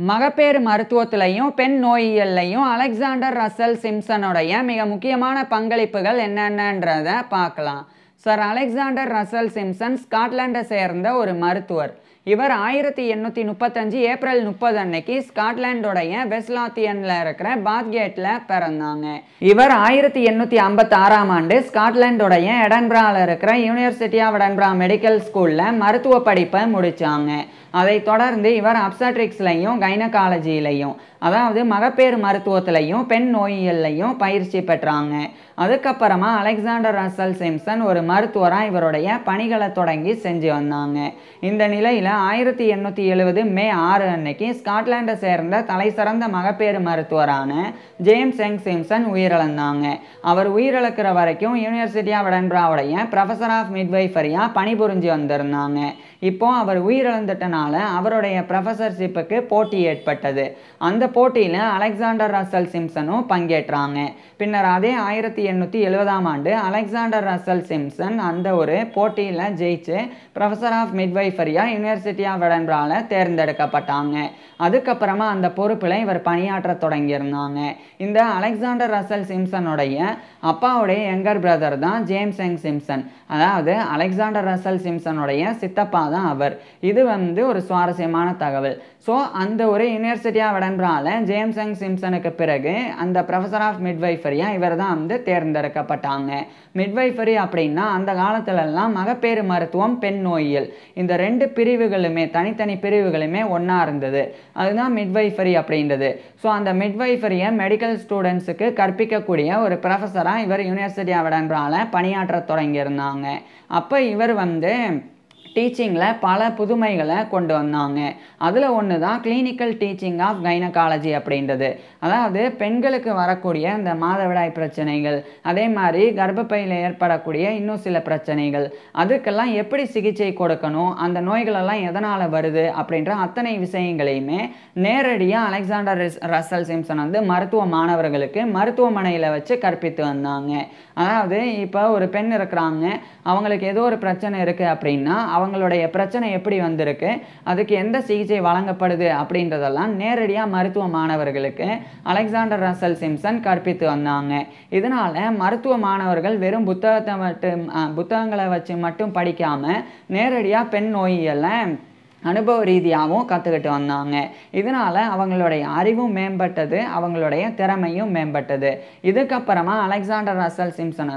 மகப்பேறு மருத்துவத்திலையும் பெண் நோயியல்லையும் Alexander Russell சிம்சனுடைய மிக முக்கியமான பங்களிப்புகள் என்னென்னன்றதை பார்க்கலாம். சர் அலெக்சாண்டர் ரசல் சிம்சன் ஸ்காட்லாண்டை சேர்ந்த ஒரு மருத்துவர். இவர் 1835 ஏப்ரல் 30 அன்னைக்கு ஸ்காட்லாண்டோடைய வெஸ்லாத்தியனில் இருக்கிற பாத்கேட்டில் பிறந்தாங்க. இவர் 1856ஆம் ஆண்டு ஸ்காட்லாண்டோடைய எடன்பராவில் இருக்கிற யூனிவர்சிட்டி ஆஃப் எடன்பரா மெடிக்கல் ஸ்கூலில் மருத்துவ படிப்பை முடித்தாங்க. அதை தொடர்ந்து இவர் அப்சட்ரிக்ஸ்லையும் கைனகாலஜிலையும், அதாவது மகப்பேறு மருத்துவத்திலையும் பெண் நோயியல்லையும் பயிற்சி பெற்றாங்க. அதுக்கப்புறமா அலெக்சாண்டர் ரசல் சிம்சன் ஒரு மருத்துவராக இவருடைய பணிகளை தொடங்கி செஞ்சு வந்தாங்க. இந்த நிலையில் 1870 மே 6 அன்னைக்கு ஸ்காட்லாண்டை சேர்ந்த தலை சிறந்த மகப்பேறு மருத்துவரான ஜேம்ஸ் யங் சிம்சன் உயிரிழந்தாங்க. அவர் உயிரிழக்கிற வரைக்கும் யூனிவர்சிட்டி ஆஃப் எடன்பராவுடைய ப்ரொஃபஸர் ஆஃப் மிட்வைஃபரியாக பணிபுரிஞ்சு வந்திருந்தாங்க. இப்போ அவர் உயிரிழந்துட்டனால அவருடைய ப்ரொஃபஸர்ஷிப்புக்கு போட்டி ஏற்பட்டது. அந்த போட்டியில் அலெக்சாண்டர் ரசல் சிம்சனும் பங்கேற்றாங்க. பின்னர் அதே 1870ஆம் ஆண்டு அலெக்சாண்டர் ரசல் சிம்சன் அந்த ஒரு போட்டியில் ஜெயிச்சு ப்ரொஃபஸர் ஆஃப் மிட்வைஃபரியா யூனிவர்சிட்டி ஆஃப் எடன்பராவில் தேர்ந்தெடுக்கப்பட்டாங்க. அதுக்கப்புறமா அந்த பொறுப்பில் இவர் பணியாற்ற தொடங்கியிருந்தாங்க. இந்த அலெக்சாண்டர் ரசல் சிம்சனுடைய அப்பாவுடைய யங்கர் பிரதர் தான் ஜேம்ஸ் யங் சிம்சன். அதாவது அலெக்சாண்டர் ரசல் சிம்சனுடைய சித்தப்பா தான் அவர். இது ஒரு சுவாரஸ்யமான தகவல். ஸோ அந்த ஒரு யூனிவர்சிட்டி ஆஃப் எடன்பராவில் ஜேம்ஸ் யங் சிம்சனுக்கு பிறகு அந்த ப்ரொஃபஸர் ஆஃப் மிட்வைஃபரியா இவர் தான் தேர்ந்தெடுக்கப்பட்டாங்க. மிட்வைஃபரி அப்படின்னா அந்த காலத்துலலாம் மகப்பேறு மருத்துவம், பெண் நோயியல், இந்த ரெண்டு பிரிவுகளுமே தனித்தனி பிரிவுகளுமே ஒன்றா இருந்தது. அதுதான் மிட்வைஃபரி அப்படின்றது. ஸோ அந்த மிட்வைஃபரியை மெடிக்கல் ஸ்டூடெண்ட்ஸுக்கு கற்பிக்கக்கூடிய ஒரு ப்ரொஃபஸராக இவர் யூனிவர்சிட்டி ஆஃப் எடன்பராவில் பணியாற்ற தொடங்கியிருந்தாங்க. அப்போ இவர் டீச்சிங்கில் பல புதுமைகளை கொண்டு வந்தாங்க. அதில் ஒன்று தான் கிளினிக்கல் டீச்சிங் ஆஃப் கைனகாலஜி அப்படின்றது. அதாவது பெண்களுக்கு வரக்கூடிய இந்த மாதவிடாய் பிரச்சனைகள், அதே மாதிரி கர்ப்பப்பையில் ஏற்படக்கூடிய இன்னும் சில பிரச்சனைகள், அதுக்கெல்லாம் எப்படி சிகிச்சை கொடுக்கணும், அந்த நோய்களெல்லாம் எதனால் வருது அப்படின்ற அத்தனை விஷயங்களையுமே நேரடியாக அலெக்சாண்டர் ரசல் சிம்சன் மருத்துவ மாணவர்களுக்கு மருத்துவமனையில் வச்சு கற்பித்து வந்தாங்க. அதாவது இப்போ ஒரு பெண் இருக்கிறாங்க, அவங்களுக்கு ஏதோ ஒரு பிரச்சனை இருக்குது அப்படின்னா அவங்களுடைய பிரச்சனை எப்படி வந்திருக்கு, அதுக்கு எந்த சிகிச்சை வழங்கப்படுது அப்படின்றதெல்லாம் நேரடியாக மருத்துவ மாணவர்களுக்கு அலெக்சாண்டர் ரசல் சிம்சன் கற்பித்து வந்தாங்க. இதனால் மருத்துவ மாணவர்கள் வெறும் புத்தகங்களை வச்சு மட்டும் படிக்காமல் நேரடியாக பெண் நோயியலை அனுபவ ரீதியாகவும் கற்றுக்கிட்டு வந்தாங்க. இதனால் அவங்களுடைய அறிவும் மேம்பட்டது, அவங்களுடைய திறமையும் மேம்பட்டது. இதுக்கப்புறமா அலெக்சாண்டர் ரசல் சிம்சன்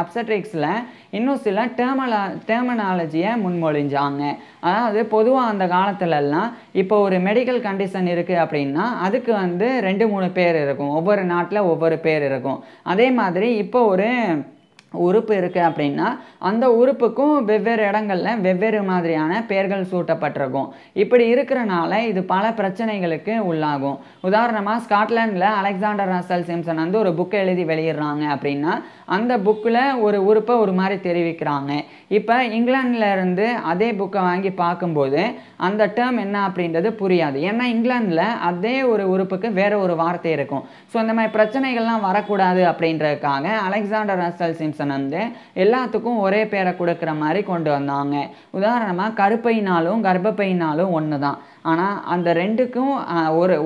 அப்சட்ரிக்ஸில் இன்னும் சில டெர்மினாலஜியை முன்மொழிஞ்சாங்க. அதாவது பொதுவாக அந்த காலத்துலலாம் இப்போ ஒரு மெடிக்கல் கண்டிஷன் இருக்குது அப்படின்னா அதுக்கு 2-3 பேர் இருக்கும், ஒவ்வொரு நாட்டில் ஒவ்வொரு பேர் இருக்கும். அதே மாதிரி இப்போ ஒரு உறுப்பு இருக்குது அப்படின்னா அந்த உறுப்புக்கும் வெவ்வேறு இடங்களில் வெவ்வேறு மாதிரியான பெயர்கள் சூட்டப்பட்டிருக்கும். இப்படி இருக்கிறனால இது பல பிரச்சனைகளுக்கு உள்ளாகும். உதாரணமாக ஸ்காட்லாண்டில் அலெக்சாண்டர் ரசல் சிம்சன் ஒரு புக்கை எழுதி வெளியிடுறாங்க அப்படின்னா அந்த புக்கில் ஒரு உறுப்பை ஒரு மாதிரி தெரிவிக்கிறாங்க. இப்போ இங்கிலாண்டில் இருந்து அதே புக்கை வாங்கி பார்க்கும்போது அந்த டேர்ம் என்ன அப்படின்றது புரியாது. ஏன்னா இங்கிலாண்டில் அதே ஒரு உறுப்புக்கு வேற ஒரு வார்த்தை இருக்கும். ஸோ இந்த மாதிரி பிரச்சனைகள்லாம் வரக்கூடாது அப்படின்றதுக்காக அலெக்சாண்டர் ரசல் சிம்சன் எல்லாத்துக்கும் ஒரே பேரை கொடுக்குற மாதிரி கொண்டு வந்தாங்க. உதாரணமாக கருப்பைனாலும் கர்ப்பப்பைனாலும் ஒன்று தான், ஆனால் அந்த ரெண்டுக்கும்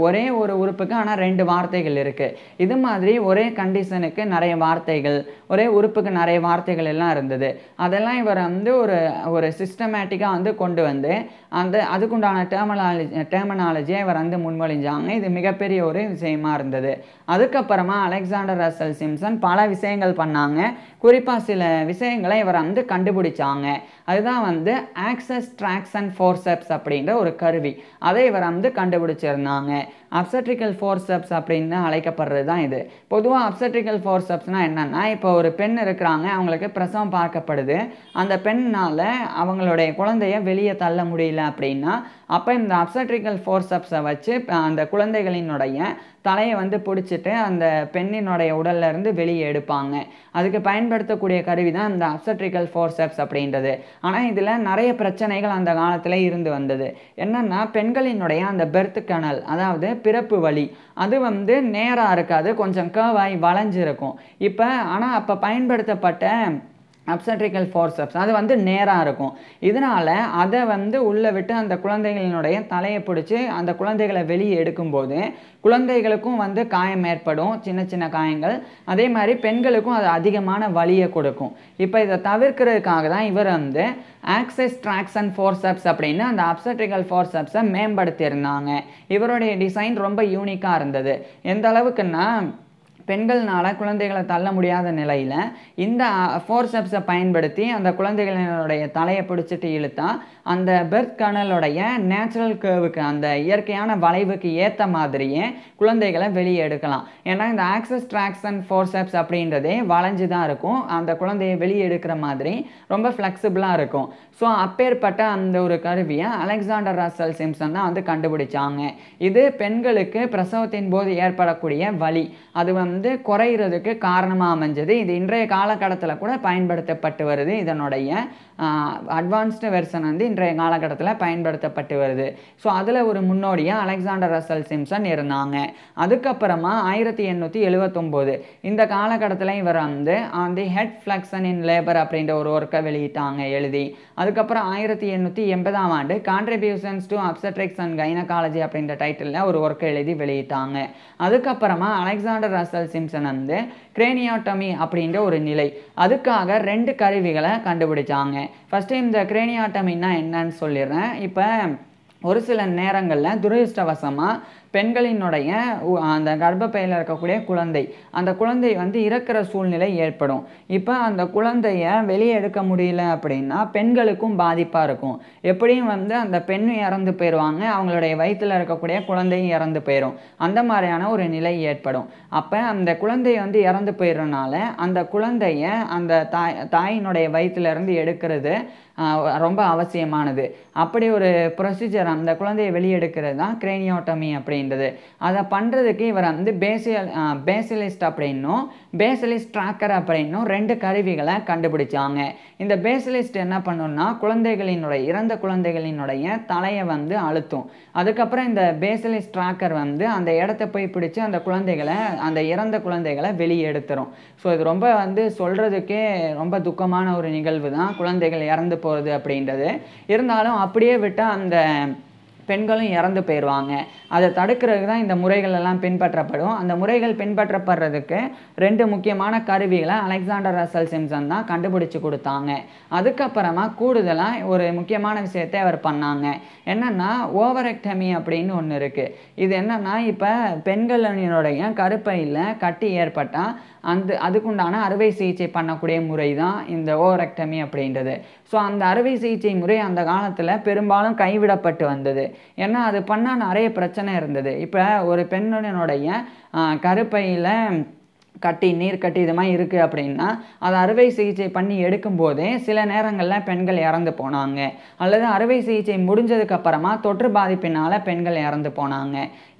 ஒரே ஒரு உறுப்புக்கு ஆனால் 2 வார்த்தைகள் இருக்குது. இது மாதிரி ஒரே கண்டிஷனுக்கு நிறைய வார்த்தைகள், ஒரே உறுப்புக்கு நிறைய வார்த்தைகள் எல்லாம் இருந்தது. அதெல்லாம் இவர் ஒரு சிஸ்டமேட்டிக்காக கொண்டு அதுக்குண்டான டெர்மினாலஜியை இவர் முன்மொழிஞ்சாங்க. இது மிகப்பெரிய ஒரு விஷயமா இருந்தது. அதுக்கப்புறமா அலெக்சாண்டர் ரசல் சிம்சன் பல விஷயங்கள் பண்ணாங்க. குறிப்பாக சில விஷயங்களை இவர் கண்டுபிடிச்சாங்க. அதுதான் ஆக்சஸ் ட்ராக்ஷன் ஃபோர்செப்ஸ் அப்படின்ற ஒரு கருவி. அதை இவர் கண்டுபிடிச்சிருந்தாங்க. அப்சட்ரிக்கல் ஃபோர்செப்ஸ் அப்படின்னு அழைக்கப்படுறது தான் இது. பொதுவாக அப்சட்ரிக்கல் ஃபோர்செப்ஸ்னால் என்னென்னா, இப்போ ஒரு பெண் இருக்கிறாங்க, அவங்களுக்கு பிரசவம் பார்க்கப்படுது, அந்த பெண்ணால் அவங்களுடைய குழந்தைய வெளியே தள்ள முடியல அப்படின்னா அப்போ இந்த அப்சட்ரிக்கல் ஃபோர்செப்ஸை வச்சு அந்த குழந்தைகளினுடைய தலையை பிடிச்சிட்டு அந்த பெண்ணினுடைய உடல்ல இருந்து வெளியே எடுப்பாங்க. அதுக்கு பயன்படுத்தக்கூடிய கருவி தான் இந்த அப்சட்ரிக்கல் ஃபோர்செப்ஸ் அப்படின்றது. ஆனால் இதில் நிறைய பிரச்சனைகள் அந்த காலத்தில் இருந்து வந்தது. என்னென்னா, பெண்களினுடைய அந்த பெர்த் கனல், அதாவது பிறப்பு வலி, அது நேராக இருக்காது, கொஞ்சம் கர்வாய் வளைஞ்சிருக்கும். ஆனால் அப்போ பயன்படுத்தப்பட்ட அப்சட்ரிக்கல் ஃபோர்செப்ஸ் அது வந்து நேராக இருக்கும். இதனால் அதை வந்து உள்ளே விட்டு அந்த குழந்தைகளினுடைய தலையை பிடிச்சி அந்த குழந்தைகளை வெளியே எடுக்கும்போது குழந்தைகளுக்கும் வந்து காயம் ஏற்படும், சின்ன சின்ன காயங்கள். அதே மாதிரி பெண்களுக்கும் அது அதிகமான வலியை கொடுக்கும். இப்போ இதை தவிர்க்கிறதுக்காக தான் இவர் வந்து ஆக்சஸ் ட்ராக்ஷன் ஃபோர்செப்ஸ் அப்படின்னு அந்த அப்சட்ரிக்கல் ஃபோர்செப்ஸை மேம்படுத்தியிருந்தாங்க. இவருடைய டிசைன் ரொம்ப யூனிக்காக இருந்தது. எந்த அளவுக்குன்னா பெண்கள்னால குழந்தைகளை தள்ள முடியாத நிலையில் இந்த ஃபோர்செப்ஸை பயன்படுத்தி அந்த குழந்தைகளினுடைய தலையை பிடிச்சிட்டு இழுத்தா அந்த பெர்த் கனலுடைய நேச்சுரல் கேர்வுக்கு அந்த இயற்கையான வளைவுக்கு ஏற்ற மாதிரியே குழந்தைகளை வெளியே எடுக்கலாம். ஏன்னா இந்த ஆக்சஸ் ட்ராக்ஷன் ஃபோர்செப்ஸ் அப்படின்றதே வளைஞ்சு தான் இருக்கும். அந்த குழந்தையை வெளியே எடுக்கிற மாதிரி ரொம்ப ஃப்ளெக்சிபிளாக இருக்கும். ஸோ அப்பேற்பட்ட அந்த ஒரு கருவியை அலெக்சாண்டர் ரசல் சிம்சன் தான் வந்து கண்டுபிடிச்சாங்க. இது பெண்களுக்கு பிரசவத்தின் போது ஏற்படக்கூடிய வலி அது வந்து குறையிறதுக்கு காரணமாக அமைஞ்சது. இது இன்றைய காலகட்டத்தில் கூட பயன்படுத்தப்பட்டு வருது. இதனுடைய அட்வான்ஸ்டு வெர்ஷன் வந்து இன்றைய காலகட்டத்தில் பயன்படுத்தப்பட்டு வருது. ஸோ அதில் ஒரு முன்னோடியாக அலெக்சாண்டர் ரசல் சிம்சன் இருந்தாங்க. அதுக்கப்புறமா 1879 இந்த காலகட்டத்தில் இவர் வந்து தி ஹெட் ஃப்ளெக்ஷன் இன் லேபர் அப்படின்ற ஒரு ஒர்க்கை வெளியிட்டாங்க எழுதி. அதுக்கப்புறம் 1880ஆம் ஆண்டு contributions to obstetrics and gynaecology அப்படின்ற டைட்டிலில் ஒரு ஒர்க்கை எழுதி வெளியிட்டாங்க. அதுக்கப்புறமா அலெக்சாண்டர் ரசல் சிம்சன் வந்து கிரேனியாட்டமி அப்படின்ற ஒரு நிலை அதுக்காக 2 கருவிகளை கண்டுபிடிச்சாங்க. ஃபஸ்ட்டு இந்த கிரேனியாட்டமின்னா என்னன்னு சொல்லிடுறேன். இப்போ ஒரு சில நேரங்களில் துரதிர்ஷ்டவசமாக பெண்களினுடைய அந்த கர்ப்பப்பையில் இருக்கக்கூடிய குழந்தை அந்த குழந்தை வந்து இறக்கிற சூழ்நிலை ஏற்படும். இப்போ அந்த குழந்தைய வெளியே எடுக்க முடியல அப்படின்னா பெண்களுக்கும் பாதிப்பாக இருக்கும். எப்படியும் வந்து அந்த பெண்ணும் இறந்து போயிடுவாங்க, அவங்களுடைய வயிற்றில் இருக்கக்கூடிய குழந்தையும் இறந்து போயிடும். அந்த மாதிரியான ஒரு நிலை ஏற்படும். அப்போ அந்த குழந்தை வந்து இறந்து போயிடுறதுனால அந்த குழந்தைய அந்த தாயினுடைய வயிற்றிலிருந்து எடுக்கிறது ரொம்ப அவசியமானது. அப்படி ஒரு ப்ரொசீஜர் அந்த குழந்தையை வெளியெடுக்கிறது தான் கிரேனியோட்டமி அப்படின்றது. அதை பண்ணுறதுக்கு இவர் வந்து பேசிலிஸ்ட் அப்படின்னும் பேசிலிஸ்ட் ட்ராக்கர் அப்படின்னும் 2 கருவிகளை கண்டுபிடிச்சாங்க. இந்த பேசிலிஸ்ட் என்ன பண்ணுன்னா இறந்த குழந்தைகளினுடைய தலையை வந்து அழுத்தும். அதுக்கப்புறம் இந்த பேசிலிஸ்ட் ட்ராக்கர் வந்து அந்த இடத்த போய் பிடிச்சி அந்த இறந்த குழந்தைகளை வெளியே எடுத்துரும். ஸோ இது ரொம்ப வந்து சொல்கிறதுக்கே ரொம்ப துக்கமான ஒரு நிகழ்வு தான் குழந்தைகள் இறந்து போகிறது அப்படின்றது. இருந்தாலும் அப்படியே விட்டால் அந்த பெண்களும் இறந்து போயிடுவாங்க. அதை தடுக்கிறதுக்கு தான் இந்த முறைகள் எல்லாம் பின்பற்றப்படும். அந்த முறைகள் பின்பற்றப்படுறதுக்கு 2 முக்கியமான கருவிகளை அலெக்சாண்டர் ரசல் சிம்சன் தான் கண்டுபிடிச்சு கொடுத்தாங்க. அதுக்கப்புறமா கூடுதலாக ஒரு முக்கியமான விஷயத்தை அவர் பண்ணாங்க. என்னென்னா ஓவரெக்டமி அப்படின்னு ஒன்று இருக்குது. இது என்னென்னா இப்போ பெண்களினுடைய கருப்பையில் கட்டி ஏற்பட்டால் அதுக்குண்டான அறுவை சிகிச்சை பண்ணக்கூடிய முறை தான் இந்த ஓவரெக்டமி அப்படின்றது. ஸோ அந்த அறுவை சிகிச்சை முறை அந்த காலத்தில் பெரும்பாலும் கைவிடப்பட்டு வந்தது. ஏன்னா அது பண்ணால் நிறைய பிரச்சனை இருந்தது. இப்போ ஒரு பெண்ணினுடைய கருப்பையில் நீர் கட்டி இது மாதிரி இருக்குது அப்படின்னா அதை அறுவை சிகிச்சை பண்ணி எடுக்கும்போதே சில நேரங்களில் பெண்கள் இறந்து போனாங்க. அல்லது அறுவை சிகிச்சை முடிஞ்சதுக்கப்புறமா தொற்று பாதிப்பினால் பெண்கள் இறந்து போனாங்க.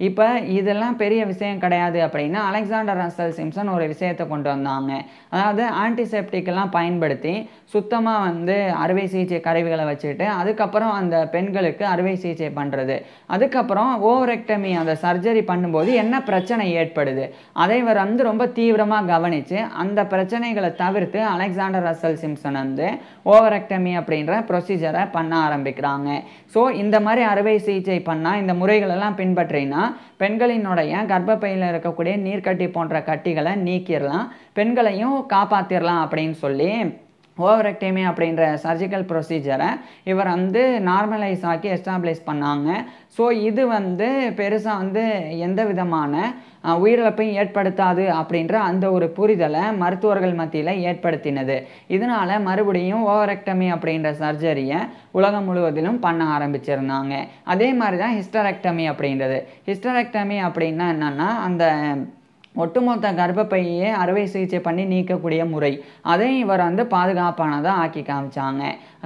இப்போ இதெல்லாம் பெரிய விஷயம் கிடையாது அப்படின்னா அலெக்சாண்டர் ரசல் சிம்சன் ஒரு விஷயத்தை கொண்டு வந்தாங்க. அதாவது ஆன்டிசெப்டிக்கெல்லாம் பயன்படுத்தி சுத்தமாக வந்து அறுவை சிகிச்சை கருவிகளை வச்சுட்டு அதுக்கப்புறம் அந்த பெண்களுக்கு அறுவை சிகிச்சை பண்ணுறது. அதுக்கப்புறம் ஓவரெக்டமி அந்த சர்ஜரி பண்ணும்போது என்ன பிரச்சனை ஏற்படுது அதை இவர் வந்து ரொம்ப தீவிரமாக கவனித்து அந்த பிரச்சனைகளை தவிர்த்து அலெக்சாண்டர் ரசல் சிம்சன் வந்து ஓவரெக்டமி அப்படின்ற ப்ரொசீஜரை பண்ண ஆரம்பிக்கிறாங்க. ஸோ இந்த மாதிரி அறுவை சிகிச்சை பண்ணால் இந்த முறைகளெல்லாம் பின்பற்றினா பெண்களினுடைய கர்ப்பப்பையில் இருக்கக்கூடிய நீர்க்கட்டி போன்ற கட்டிகளை நீக்கிடலாம், பெண்களையும் காப்பாற்றிடலாம் அப்படின்னு சொல்லி ஓவரெக்டமி அப்படின்ற சர்ஜிக்கல் ப்ரொசீஜரை இவர் வந்து நார்மலைஸ் ஆக்கி எஸ்டாப்ளிஷ் பண்ணாங்க. ஸோ இது வந்து பெருசாக வந்து எந்த விதமான உயிரிழப்பையும் ஏற்படுத்தாது அப்படின்ற அந்த ஒரு புரிதலை மருத்துவர்கள் மத்தியில் ஏற்படுத்தினது. இதனால் மறுபடியும் ஓவரெக்டமி அப்படின்ற சர்ஜரியை உலகம் முழுவதிலும் பண்ண ஆரம்பிச்சிருந்தாங்க. அதே மாதிரி தான் ஹிஸ்டரெக்டமி அப்படின்றது. ஹிஸ்டரெக்டமி அப்படின்னா என்னென்னா அந்த ஒட்டுமொத்த கர்ப்பப்பையே அறுவை சிகிச்சை பண்ணி நீக்கக்கூடிய முறை அதை இவர் வந்து பாதுகாப்பானதாக ஆக்கி காமிச்சாங்க.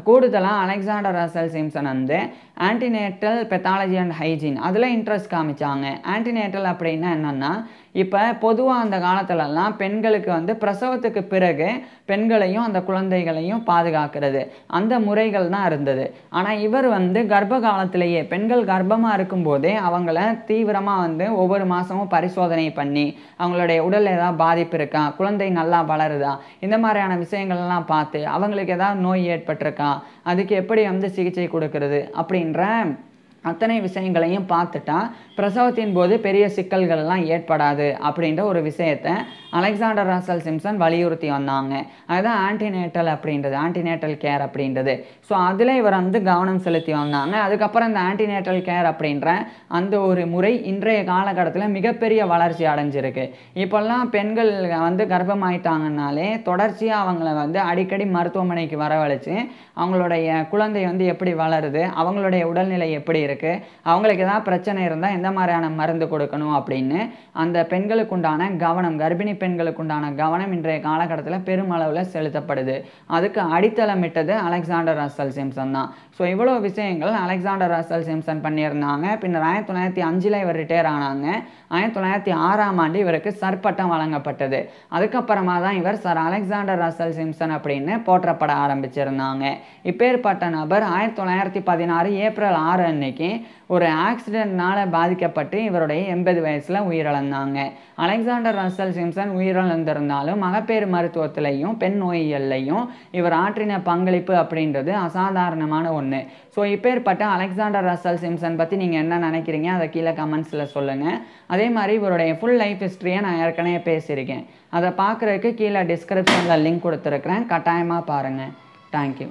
கூடுதலாக அலெக்சாண்டர் ரசல் சிம்சன் வந்து ஆன்டினேட்டல் பெத்தாலஜி அண்ட் ஹைஜீன் அதில் இன்ட்ரெஸ்ட் காமிச்சாங்க. ஆன்டினேட்டல் அப்படின்னா என்னென்னா, இப்போ பொதுவாக அந்த காலத்துலலாம் பெண்களுக்கு வந்து பிரசவத்துக்கு பிறகு பெண்களையும் அந்த குழந்தைகளையும் பாதுகாக்கிறது அந்த முறைகள் தான் இருந்தது. ஆனால் இவர் வந்து கர்ப்ப காலத்திலேயே பெண்கள் கர்ப்பமாக இருக்கும்போதே அவங்கள தீவிரமாக வந்து ஒவ்வொரு மாதமும் பரிசோதனை பண்ணி அவங்களுடைய உடல் ஏதாவது பாதிப்பு இருக்கா, குழந்தை நல்லா வளருதா, இந்த மாதிரியான விஷயங்கள்லாம் பார்த்து அவங்களுக்கு ஏதாவது நோய் ஏற்பட்டிருக்கா, அதுக்கு எப்படி வந்து சிகிச்சை கொடுக்கறது அப்படின்ற அத்தனை விஷயங்களையும் பார்த்துட்டா பிரசவத்தின் போது பெரிய சிக்கல்கள்லாம் ஏற்படாது அப்படின்ற ஒரு விஷயத்தை அலெக்சாண்டர் ரசல் சிம்சன் வலியுறுத்தி வந்தாங்க. அதுதான் ஆன்டினேட்டல் அப்படின்றது, ஆன்டினேட்டல் கேர் அப்படின்றது. ஸோ அதில் இவர் வந்து கவனம் செலுத்தி வந்தாங்க. அதுக்கப்புறம் இந்த ஆன்டினேட்டல் கேர் அப்படின்ற அந்த ஒரு முறை இன்றைய காலகட்டத்தில் மிகப்பெரிய வளர்ச்சி அடைஞ்சிருக்கு. இப்போல்லாம் பெண்கள் வந்து கர்ப்பமாயிட்டாங்கனாலே தொடர்ச்சியாக அவங்கள வந்து அடிக்கடி மருத்துவமனைக்கு வரவழைச்சு அவங்களுடைய குழந்தை வந்து எப்படி வளருது, அவங்களுடைய உடல்நிலை எப்படி இருக்குது, அவங்களுக்கு ஏதாவது பிரச்சனை இருந்தால் எந்த மாதிரியான மருந்து கொடுக்கணும் அப்படின்னு அந்த பெண்களுக்குண்டான கவனம், கர்ப்பிணி பெண்களுக்குண்டான கவனம் இன்றைய காலகட்டத்தில் பெருமளவில் செலுத்தப்படுது. அதுக்கு அடித்தளமிட்டது அலெக்சாண்டர் ரசல் சிம்சன் தான். ஸோ இவ்வளோ விஷயங்கள் அலெக்சாண்டர் ரசல் சிம்சன் பண்ணியிருந்தாங்க. பின்னர் 1905 இவர் ரிட்டையர் ஆனாங்க. 1906 இவருக்கு சர் பட்டம் வழங்கப்பட்டது. அதுக்கப்புறமா தான் இவர் சர் அலெக்சாண்டர் ரசல் சிம்சன் அப்படின்னு போற்றப்பட ஆரம்பிச்சிருந்தாங்க. இப்பேற்பட்ட நபர் 1916 ஏப்ரல் 6 அன்னைக்கு ஒரு ஆக்சிடென்ட்னால பாதிக்கப்பட்டு இவருடைய 80 வயசில் உயிரிழந்தாங்க. அலெக்சாண்டர் ரசல் சிம்சன் உயிரிழந்திருந்தாலும் மகப்பேறு மருத்துவத்திலையும் பெண் நோயியல்லையும் இவர் ஆற்றின பங்களிப்பு அப்படின்றது அசாதாரணமான ஒன்று. ஸோ இப்பேற்பட்ட அலெக்சாண்டர் ரசல் சிம்சன் பற்றி நீங்கள் என்ன நினைக்கிறீங்க அதை கீழே கமெண்ட்ஸில் சொல்லுங்கள். அதே மாதிரி இவருடைய ஃபுல் லைஃப் ஹிஸ்ட்ரியை நான் ஏற்கனவே பேசியிருக்கேன். அதை பார்க்குறதுக்கு கீழே டிஸ்கிரிப்ஷனில் லிங்க் கொடுத்துருக்குறேன், கட்டாயமாக பாருங்கள். தேங்க்யூ.